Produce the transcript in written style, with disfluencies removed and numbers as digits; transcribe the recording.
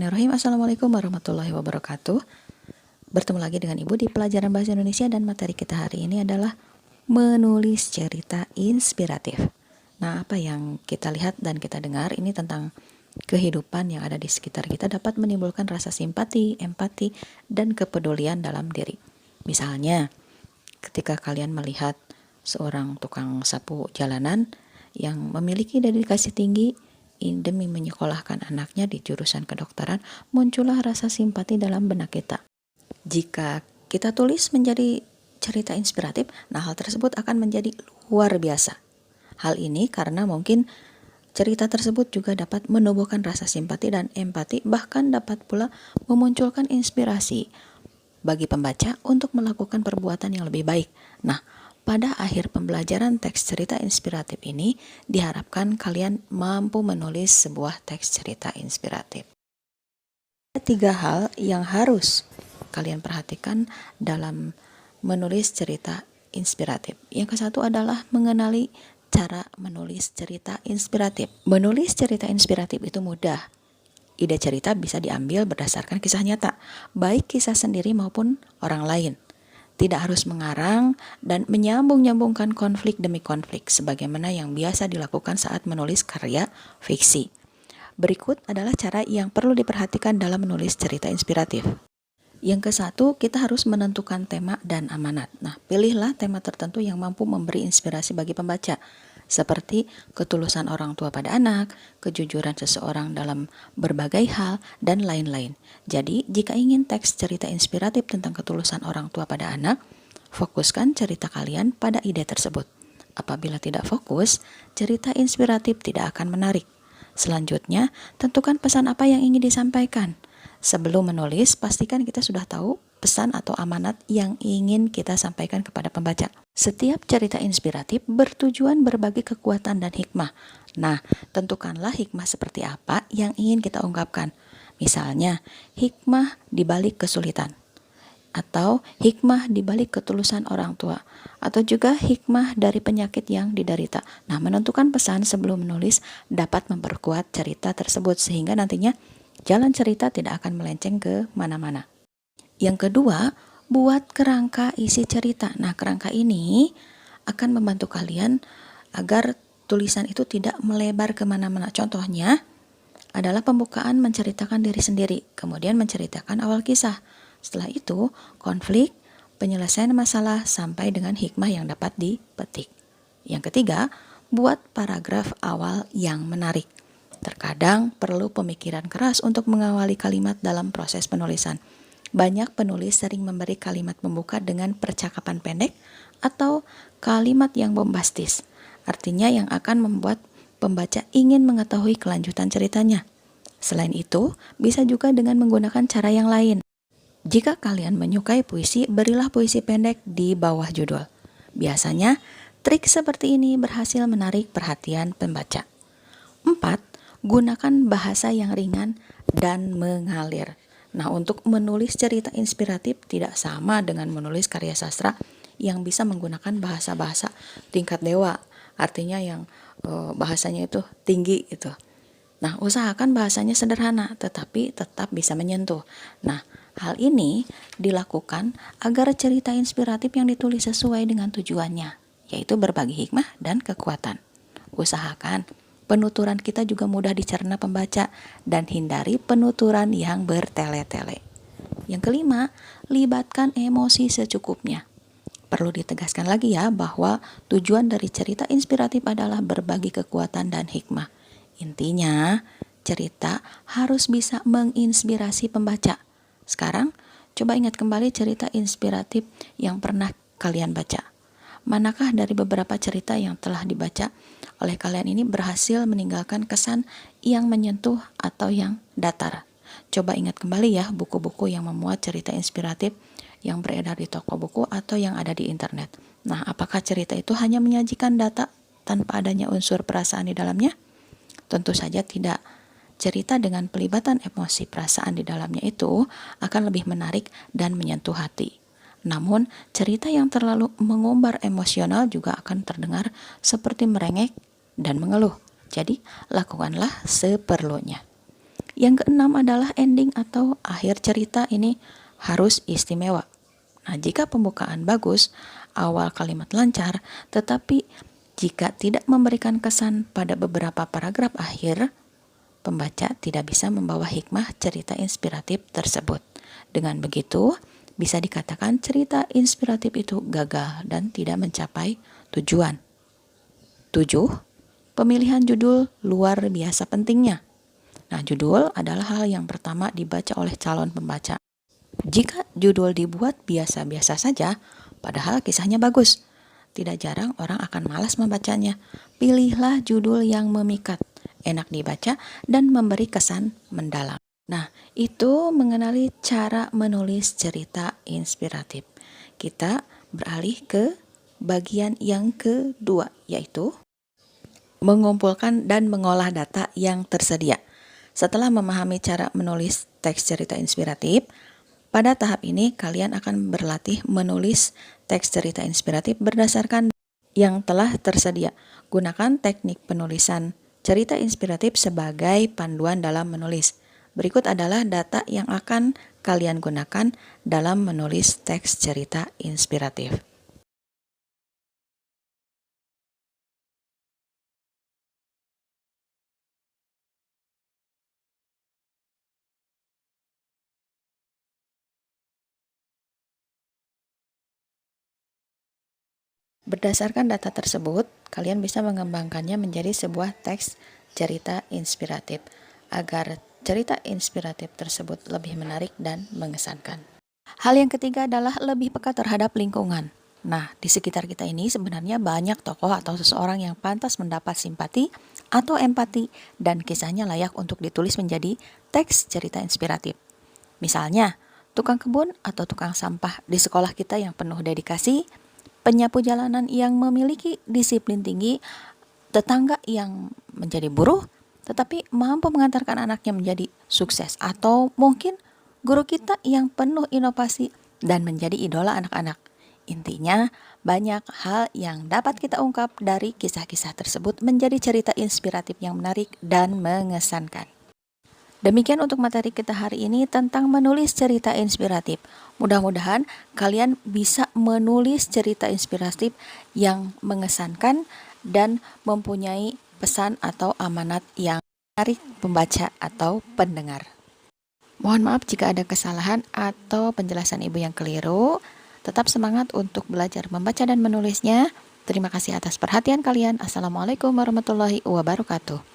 Bismillahirrahmanirrahim. Assalamualaikum warahmatullahi wabarakatuh. Bertemu lagi dengan Ibu di pelajaran Bahasa Indonesia dan materi kita hari ini adalah menulis cerita inspiratif. Nah, apa yang kita lihat dan kita dengar ini tentang kehidupan yang ada di sekitar kita dapat menimbulkan rasa simpati, empati, dan kepedulian dalam diri. Misalnya, ketika kalian melihat seorang tukang sapu jalanan yang memiliki dedikasi tinggi demi menyekolahkan anaknya di jurusan kedokteran, muncullah rasa simpati dalam benak kita. Jika kita tulis menjadi cerita inspiratif, nah hal tersebut akan menjadi luar biasa. Hal ini karena mungkin cerita tersebut juga dapat menumbuhkan rasa simpati dan empati, bahkan dapat pula memunculkan inspirasi bagi pembaca untuk melakukan perbuatan yang lebih baik. Nah, pada akhir pembelajaran teks cerita inspiratif ini, diharapkan kalian mampu menulis sebuah teks cerita inspiratif. Ada 3 hal yang harus kalian perhatikan dalam menulis cerita inspiratif. Yang ke-1 adalah mengenali cara menulis cerita inspiratif. Menulis cerita inspiratif itu mudah. Ide cerita bisa diambil berdasarkan kisah nyata, baik kisah sendiri maupun orang lain. Tidak harus mengarang dan menyambung-nyambungkan konflik demi konflik, sebagaimana yang biasa dilakukan saat menulis karya fiksi. Berikut adalah cara yang perlu diperhatikan dalam menulis cerita inspiratif. Yang ke-1, kita harus menentukan tema dan amanat. Nah, pilihlah tema tertentu yang mampu memberi inspirasi bagi pembaca, seperti ketulusan orang tua pada anak, kejujuran seseorang dalam berbagai hal, dan lain-lain. Jadi, jika ingin teks cerita inspiratif tentang ketulusan orang tua pada anak, fokuskan cerita kalian pada ide tersebut. Apabila tidak fokus, cerita inspiratif tidak akan menarik. Selanjutnya, tentukan pesan apa yang ingin disampaikan. Sebelum menulis, pastikan kita sudah tahu pesan atau amanat yang ingin kita sampaikan kepada pembaca. Setiap cerita inspiratif bertujuan berbagi kekuatan dan hikmah. Nah, tentukanlah hikmah seperti apa yang ingin kita ungkapkan. Misalnya, hikmah di balik kesulitan, atau hikmah di balik ketulusan orang tua, atau juga hikmah dari penyakit yang diderita. Nah, menentukan pesan sebelum menulis dapat memperkuat cerita tersebut sehingga nantinya jalan cerita tidak akan melenceng ke mana-mana. Yang kedua, buat kerangka isi cerita. Nah, kerangka ini akan membantu kalian agar tulisan itu tidak melebar kemana-mana. Contohnya adalah pembukaan menceritakan diri sendiri, kemudian menceritakan awal kisah. Setelah itu, konflik, penyelesaian masalah, sampai dengan hikmah yang dapat dipetik. Yang ketiga, buat paragraf awal yang menarik. Terkadang perlu pemikiran keras untuk mengawali kalimat dalam proses penulisan. Banyak penulis sering memberi kalimat pembuka dengan percakapan pendek atau kalimat yang bombastis, artinya yang akan membuat pembaca ingin mengetahui kelanjutan ceritanya. Selain itu, bisa juga dengan menggunakan cara yang lain. Jika kalian menyukai puisi, berilah puisi pendek di bawah judul. Biasanya, trik seperti ini berhasil menarik perhatian pembaca. 4. Gunakan bahasa yang ringan dan mengalir. Nah, untuk menulis cerita inspiratif tidak sama dengan menulis karya sastra yang bisa menggunakan bahasa-bahasa tingkat dewa, artinya yang bahasanya itu tinggi gitu. Nah, usahakan bahasanya sederhana tetapi tetap bisa menyentuh. Nah, hal ini dilakukan agar cerita inspiratif yang ditulis sesuai dengan tujuannya, yaitu berbagi hikmah dan kekuatan. Usahakan penuturan kita juga mudah dicerna pembaca dan hindari penuturan yang bertele-tele. Yang kelima, libatkan emosi secukupnya. Perlu ditegaskan lagi ya bahwa tujuan dari cerita inspiratif adalah berbagi kekuatan dan hikmah. Intinya, cerita harus bisa menginspirasi pembaca. Sekarang, coba ingat kembali cerita inspiratif yang pernah kalian baca. Manakah dari beberapa cerita yang telah dibaca oleh kalian ini berhasil meninggalkan kesan yang menyentuh atau yang datar? Coba ingat kembali ya buku-buku yang memuat cerita inspiratif yang beredar di toko buku atau yang ada di internet. Nah, apakah cerita itu hanya menyajikan data tanpa adanya unsur perasaan di dalamnya? Tentu saja tidak. Cerita dengan pelibatan emosi perasaan di dalamnya itu akan lebih menarik dan menyentuh hati. Namun, cerita yang terlalu mengumbar emosional juga akan terdengar seperti merengek dan mengeluh. Jadi, lakukanlah seperlunya. Yang keenam adalah ending atau akhir cerita ini harus istimewa. Nah, jika pembukaan bagus, awal kalimat lancar, tetapi jika tidak memberikan kesan pada beberapa paragraf akhir, pembaca tidak bisa membawa hikmah cerita inspiratif tersebut. Dengan begitu, bisa dikatakan cerita inspiratif itu gagal dan tidak mencapai tujuan. 7. Pemilihan judul luar biasa pentingnya. Nah, judul adalah hal yang pertama dibaca oleh calon pembaca. Jika judul dibuat biasa-biasa saja, padahal kisahnya bagus, tidak jarang orang akan malas membacanya. Pilihlah judul yang memikat, enak dibaca, dan memberi kesan mendalam. Nah, itu mengenali cara menulis cerita inspiratif. Kita beralih ke bagian yang kedua, yaitu mengumpulkan dan mengolah data yang tersedia. Setelah memahami cara menulis teks cerita inspiratif, pada tahap ini kalian akan berlatih menulis teks cerita inspiratif berdasarkan yang telah tersedia. Gunakan teknik penulisan cerita inspiratif sebagai panduan dalam menulis. Berikut adalah data yang akan kalian gunakan dalam menulis teks cerita inspiratif. Berdasarkan data tersebut, kalian bisa mengembangkannya menjadi sebuah teks cerita inspiratif agar cerita inspiratif tersebut lebih menarik dan mengesankan. Hal yang ketiga adalah lebih peka terhadap lingkungan. Nah, di sekitar kita ini sebenarnya banyak tokoh atau seseorang yang pantas mendapat simpati atau empati dan kisahnya layak untuk ditulis menjadi teks cerita inspiratif. Misalnya, tukang kebun atau tukang sampah di sekolah kita yang penuh dedikasi, penyapu jalanan yang memiliki disiplin tinggi, tetangga yang menjadi buruh tetapi mampu mengantarkan anaknya menjadi sukses, atau mungkin guru kita yang penuh inovasi dan menjadi idola anak-anak. Intinya, banyak hal yang dapat kita ungkap dari kisah-kisah tersebut menjadi cerita inspiratif yang menarik dan mengesankan. Demikian untuk materi kita hari ini tentang menulis cerita inspiratif. Mudah-mudahan kalian bisa menulis cerita inspiratif yang mengesankan dan mempunyai pesan atau amanat yang menarik pembaca atau pendengar. Mohon maaf jika ada kesalahan atau penjelasan Ibu yang keliru. Tetap semangat untuk belajar membaca dan menulisnya. Terima kasih atas perhatian kalian. Assalamualaikum warahmatullahi wabarakatuh.